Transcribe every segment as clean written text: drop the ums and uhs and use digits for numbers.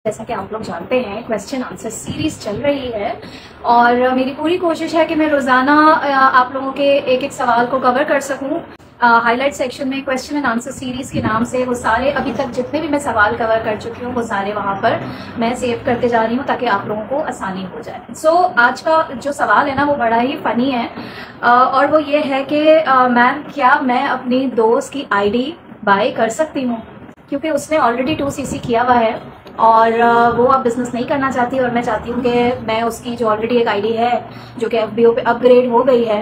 जैसा कि आप लोग जानते हैं क्वेश्चन आंसर सीरीज चल रही है और मेरी पूरी कोशिश है कि मैं रोज़ाना आप लोगों के एक एक सवाल को कवर कर सकूं। हाईलाइट सेक्शन में क्वेश्चन एंड आंसर सीरीज के नाम से वो सारे अभी तक जितने भी मैं सवाल कवर कर चुकी हूँ वो सारे वहाँ पर मैं सेव करते जा रही हूँ ताकि आप लोगों को आसानी हो जाए। सो आज का जो सवाल है ना वो बड़ा ही फनी है और वो ये है कि मैम क्या मैं अपनी दोस्त की ID बाय कर सकती हूँ, क्योंकि उसने ऑलरेडी 2cc किया हुआ है और वो अब बिजनेस नहीं करना चाहती और मैं चाहती हूँ कि मैं उसकी जो ऑलरेडी एक ID है जो कि FBO पे अपग्रेड हो गई है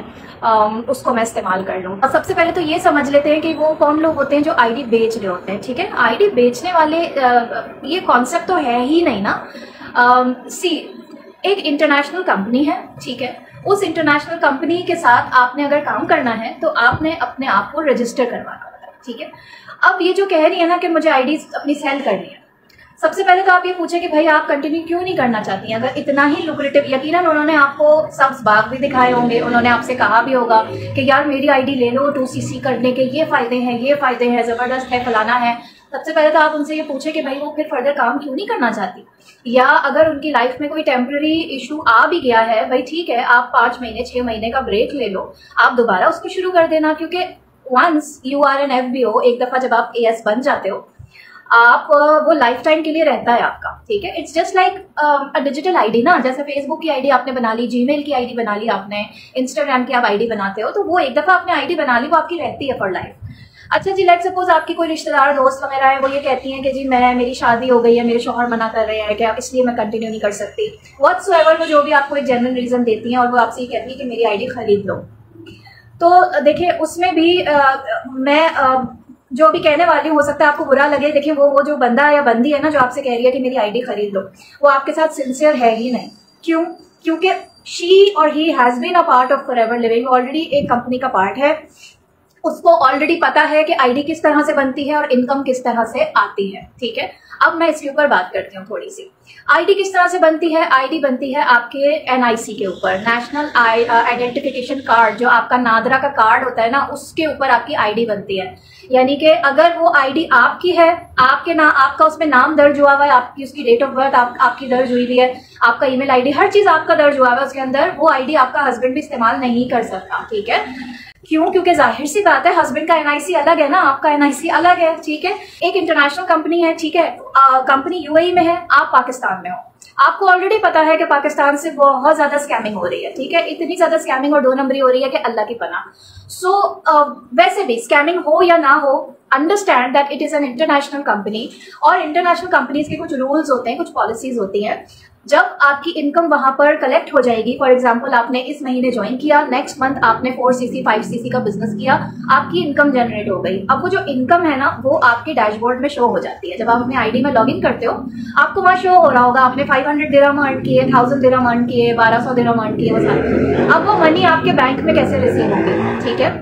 उसको मैं इस्तेमाल कर लूँ। और सबसे पहले तो ये समझ लेते हैं कि वो कौन लोग होते हैं जो ID बेच रहे होते हैं। ठीक है, ID बेचने वाले ये कॉन्सेप्ट तो है ही नहीं ना। एक इंटरनेशनल कंपनी है, ठीक है, उस इंटरनेशनल कंपनी के साथ आपने अगर काम करना है तो आपने अपने आप को रजिस्टर करवाना होता है। ठीक है, अब ये जो कह रही है ना कि मुझे ID अपनी सेल करनी है, सबसे पहले तो आप ये पूछे कि भाई आप कंटिन्यू क्यों नहीं करना चाहती हैं। अगर इतना ही लुक्रेटिव, यकीनन उन्होंने आपको सब्ज बाग भी दिखाए होंगे, उन्होंने आपसे कहा भी होगा कि यार मेरी ID ले लो, 2cc करने के ये फायदे हैं, जबरदस्त है, फलाना है। सबसे पहले तो आप उनसे ये पूछे कि भाई वो फिर फर्दर काम क्यों नहीं करना चाहती, या अगर उनकी लाइफ में कोई टेम्पररी इशू आ भी गया है, भाई ठीक है आप 5 महीने 6 महीने का ब्रेक ले लो, आप दोबारा उसको शुरू कर देना। क्योंकि once you are an FBO, एक दफा जब आप AS बन जाते हो आप वो लाइफ टाइम के लिए रहता है आपका। ठीक है, it's just like a digital ID ना, जैसे फेसबुक की ID आपने बना ली, जीमेल की ID बना ली आपने, इंस्टाग्राम की आप ID बनाते हो, तो वो एक दफा आपने ID बना ली वो आपकी रहती है फॉर लाइफ। अच्छा जी, लेट सपोज आपकी कोई रिश्तेदार दोस्त वगैरह है, वो ये कहती हैं कि जी मेरी शादी हो गई है, मेरे शौहर मना कर रहे हैं क्या, इसलिए मैं कंटिन्यू नहीं कर सकती, व्हाट्सएवर, वो जो भी आपको एक जेन्युइन रीजन देती हैं और वो आपसे ये कहती है कि मेरी ID खरीद लो। तो देखिए उसमें भी मैं जो भी कहने वाली हो सकता है आपको बुरा लगे। देखिए वो जो बंदा या बंदी है ना जो आपसे कह रही है कि मेरी ID खरीद लो, वो आपके साथ सिंसियर है ही नहीं। क्यों? क्योंकि शी और he has been a part of Forever Living, already एक कंपनी का पार्ट है, उसको ऑलरेडी पता है कि ID किस तरह से बनती है और इनकम किस तरह से आती है। ठीक है, अब मैं इसके ऊपर बात करती हूँ थोड़ी सी। ID किस तरह से बनती है? ID बनती है आपके NIC के ऊपर, नेशनल आइडेंटिफिकेशन कार्ड, जो आपका नादरा का कार्ड होता है ना, उसके ऊपर आपकी ID बनती है। यानी कि अगर वो ID आपकी है, आपका उसमें नाम दर्ज हुआ हुआ है, आपकी उसकी डेट ऑफ बर्थ आपकी दर्ज हुई हुई है, आपका ईमेल ID, हर चीज आपका दर्ज हुआ हुआ है उसके अंदर, वो ID आपका हस्बैंड भी इस्तेमाल नहीं कर सकता। ठीक है, क्यों? क्योंकि जाहिर सी बात है हस्बैंड का NIC अलग है ना, आपका NIC अलग है। ठीक है, एक इंटरनेशनल कंपनी है, ठीक है, कंपनी UAE में है, आप पाकिस्तान में हो, आपको ऑलरेडी पता है कि पाकिस्तान से बहुत ज्यादा स्कैमिंग हो रही है। ठीक है, इतनी ज्यादा स्कैमिंग और 2 नंबरी हो रही है कि अल्लाह की पनाह। सो वैसे भी स्कैमिंग हो या ना हो, understand that it is an international company, और इंटरनेशनल कंपनीज के कुछ रूल्स होते हैं, कुछ पॉलिसीज होती हैं। जब आपकी इनकम वहां पर कलेक्ट हो जाएगी, फॉर एग्जांपल आपने इस महीने ज्वाइन किया, नेक्स्ट मंथ आपने 4cc 5cc का बिजनेस किया, आपकी इनकम जनरेट हो गई। अब वो जो इनकम है ना वो आपके डैशबोर्ड में शो हो जाती है। जब आप अपने ID में लॉग इन करते हो आपको वहां शो हो रहा होगा आपने 500 दिरहम अर्न किए, 1000 दिरहम अर्न किए, 1200 दिरहम अर्न किए, वो सारे। अब वो मनी आपके बैंक में कैसे रिसीव होगी? ठीक है,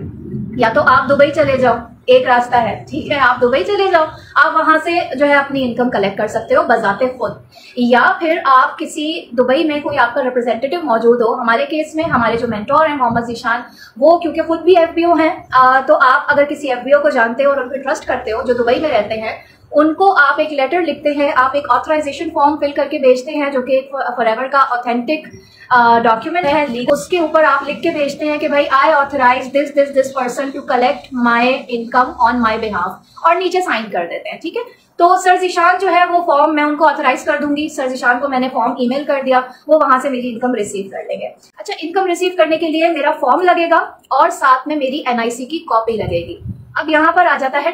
या तो आप दुबई चले जाओ, एक रास्ता है, ठीक है, आप दुबई चले जाओ, आप वहां से जो है अपनी इनकम कलेक्ट कर सकते हो बजाते खुद, या फिर आप किसी दुबई में कोई आपका रिप्रेजेंटेटिव मौजूद हो। हमारे केस में हमारे जो मेंटोर हैं मोहम्मद जीशान, वो क्योंकि खुद भी FBO हैं, तो आप अगर किसी FBO को जानते हो और उन पर ट्रस्ट करते हो जो दुबई में रहते हैं, उनको आप एक लेटर लिखते हैं, आप एक ऑथराइजेशन फॉर्म फिल करके भेजते हैं जो कि फॉरएवर का ऑथेंटिक डॉक्यूमेंट है, उसके ऊपर आप लिख के भेजते हैं कि भाई I authorise this person to collect my income on my behalf, और नीचे साइन कर देते हैं। ठीक है, तो सर जीशान जो है वो फॉर्म मैं उनको ऑथराइज कर दूंगी, सर जीशान को मैंने फॉर्म ईमेल कर दिया, वो वहां से मेरी इनकम रिसीव कर लेंगे। अच्छा, इनकम रिसीव करने के लिए मेरा फॉर्म लगेगा और साथ में मेरी NIC की कॉपी लगेगी। अब यहाँ पर आ जाता है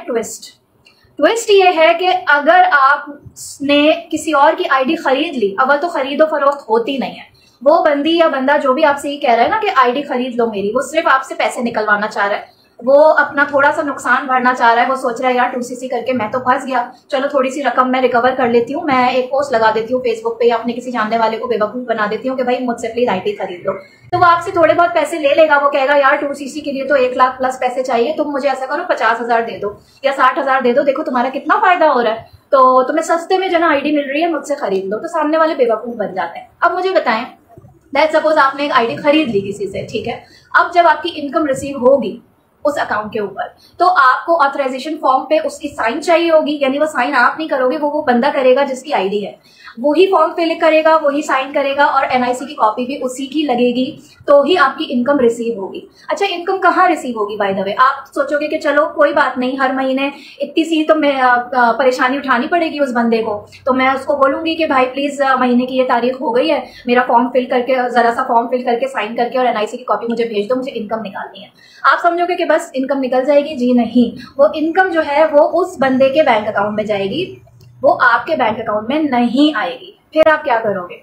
ट्विस्ट ये है कि अगर आपने किसी और की ID खरीद ली, अव्वल तो खरीदो फरोख्त होती नहीं है, वो बंदी या बंदा जो भी आपसे ये कह रहा है ना कि ID खरीद लो मेरी, वो सिर्फ आपसे पैसे निकलवाना चाह रहा है, वो अपना थोड़ा सा नुकसान भरना चाह रहा है, वो सोच रहा है यार 2cc करके मैं तो फंस गया, चलो थोड़ी सी रकम मैं रिकवर कर लेती हूँ, मैं एक पोस्ट लगा देती हूँ फेसबुक पे या अपने किसी जानने वाले को बेवकूफ बना देती हूँ कि भाई मुझसे प्लीज ID खरीद लो। तो वो आपसे थोड़े बहुत पैसे ले लेगा, वो कहेगा यार 2cc के लिए तो 1 लाख प्लस पैसे चाहिए, तुम मुझे ऐसा करो 50,000 दे दो या 60,000 दे दो, देखो तुम्हारा कितना फायदा हो रहा है, तो तुम्हें सस्ते में जो ना ID मिल रही है, मुझसे खरीद लो। तो सामने वाले बेवकूफ बन जाते हैं। अब मुझे बताएं, दैट सपोज आपने एक ID खरीद ली किसी से, ठीक है, अब जब आपकी इनकम रिसीव होगी उस अकाउंट के ऊपर, तो आपको ऑथराइजेशन फॉर्म पे उसकी साइन चाहिए होगी, यानी वो साइन आप नहीं करोगे, वो बंदा करेगा जिसकी आईडी है, वही फॉर्म फिल करेगा, वही साइन करेगा और एनआईसी की कॉपी भी उसी की लगेगी, तो ही आपकी इनकम रिसीव होगी। अच्छा, इनकम कहाँ रिसीव होगी बाय द वे? आप सोचोगे कि चलो कोई बात नहीं, हर महीने इतनी सी तो मैं परेशानी उठानी पड़ेगी उस बंदे को, तो मैं उसको बोलूंगी कि भाई प्लीज महीने की ये तारीख हो गई है, मेरा फॉर्म फिल करके, जरा सा फॉर्म फिल करके साइन करके और एनआईसी की कॉपी मुझे भेज दो, मुझे इनकम निकालनी है। आप समझोगे कि बस इनकम निकल जाएगी? जी नहीं, वो इनकम जो है वो उस बंदे के बैंक अकाउंट में जाएगी, वो आपके बैंक अकाउंट में नहीं आएगी। फिर आप क्या करोगे?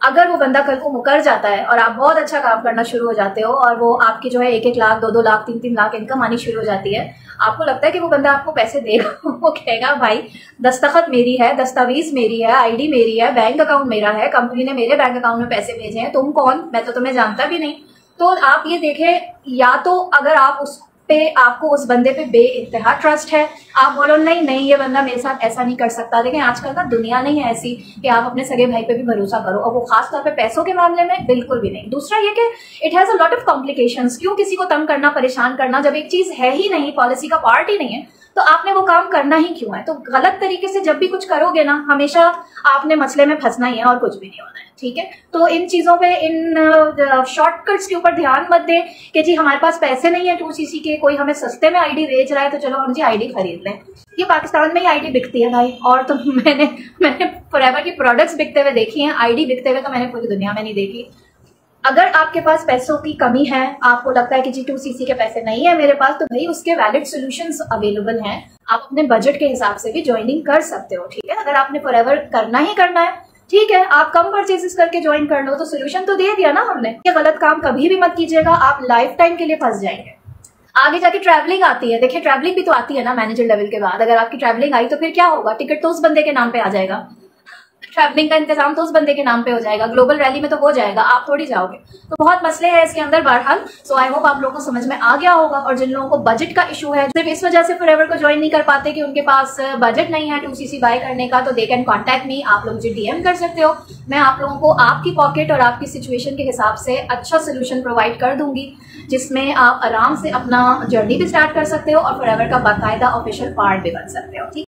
अगर वो बंदा कल को मुकर जाता है और आप बहुत अच्छा काम करना शुरू हो जाते हो और वो आपकी जो है 1-1 लाख, 2-2 लाख, 3-3 लाख इनकम आनी शुरू हो जाती है, आपको लगता है कि वो बंदा आपको पैसे देगा, वो कहेगा भाई दस्तखत मेरी है, दस्तावेज मेरी है, आईडी मेरी है, बैंक अकाउंट मेरा है, कंपनी ने मेरे बैंक अकाउंट में पैसे भेजे हैं, तुम कौन? मैं तो तुम्हें जानता भी नहीं। तो आप ये देखें, या तो अगर आप उस पे, आपको उस बंदे पे बेइंतहा ट्रस्ट है, आप बोलो नहीं नहीं ये बंदा मेरे साथ ऐसा नहीं कर सकता। लेकिन आजकल का दुनिया नहीं है ऐसी कि आप अपने सगे भाई पे भी भरोसा करो, और वो खास तौर पे पैसों के मामले में बिल्कुल भी नहीं। दूसरा ये कि it has a lot of complications. क्यों किसी को तंग करना, परेशान करना, जब एक चीज है ही नहीं, पॉलिसी का पार्ट ही नहीं है, तो आपने वो काम करना ही क्यों है? तो गलत तरीके से जब भी कुछ करोगे ना, हमेशा आपने मसले में फंसना ही है और कुछ भी नहीं होना है, ठीक है? तो इन चीजों पे, इन शॉर्टकट्स के ऊपर ध्यान मत दे कि जी हमारे पास पैसे नहीं है 2cc के, कोई हमें सस्ते में आईडी बेच रहा है तो चलो हम जी आईडी खरीद लें। ये पाकिस्तान में ही आईडी बिकती है भाई, और तो मैंने फॉरएवर की प्रोडक्ट्स बिकते हुए देखी हैं, आईडी बिकते हुए तो मैंने पूरी दुनिया में नहीं देखी। अगर आपके पास पैसों की कमी है, आपको लगता है कि जी 2cc के पैसे नहीं है मेरे पास, तो भाई उसके वैलिड सॉल्यूशंस अवेलेबल हैं, आप अपने बजट के हिसाब से भी ज्वाइनिंग कर सकते हो, ठीक है? अगर आपने फॉरएवर करना ही करना है, ठीक है, आप कम परचेजेस करके ज्वाइन कर लो, तो सोल्यूशन तो दे दिया ना हमने। ये गलत काम कभी भी मत कीजिएगा, आप लाइफ टाइम के लिए फंस जाएंगे। आगे जाके ट्रैवलिंग आती है, देखिए ट्रैवलिंग भी तो आती है ना मैनेजर लेवल के बाद। अगर आपकी ट्रैवलिंग आई तो फिर क्या होगा? टिकट तो उस बंदे के नाम पे आ जाएगा, ट्रैवलिंग का इंतजाम तो उस बंदे के नाम पे हो जाएगा, ग्लोबल रैली में तो हो जाएगा, आप थोड़ी जाओगे। तो बहुत मसले हैं इसके अंदर। बहरहाल सो आई होप आप लोगों को समझ में आ गया होगा। और जिन लोगों को बजट का इशू है, सिर्फ इस वजह से फॉरएवर को ज्वाइन नहीं कर पाते कि उनके पास बजट नहीं है 2cc बाय करने का, तो दे कैन कॉन्टैक्ट मी, आप लोग मुझे डीएम कर सकते हो। मैं आप लोगों को आपकी पॉकेट और आपकी सिचुएशन के हिसाब से अच्छा सोल्यूशन प्रोवाइड कर दूंगी, जिसमें आप आराम से अपना जर्नी भी स्टार्ट कर सकते हो और फॉरएवर का बाकायदा ऑफिशियल पार्ट भी बन सकते हो, ठीक।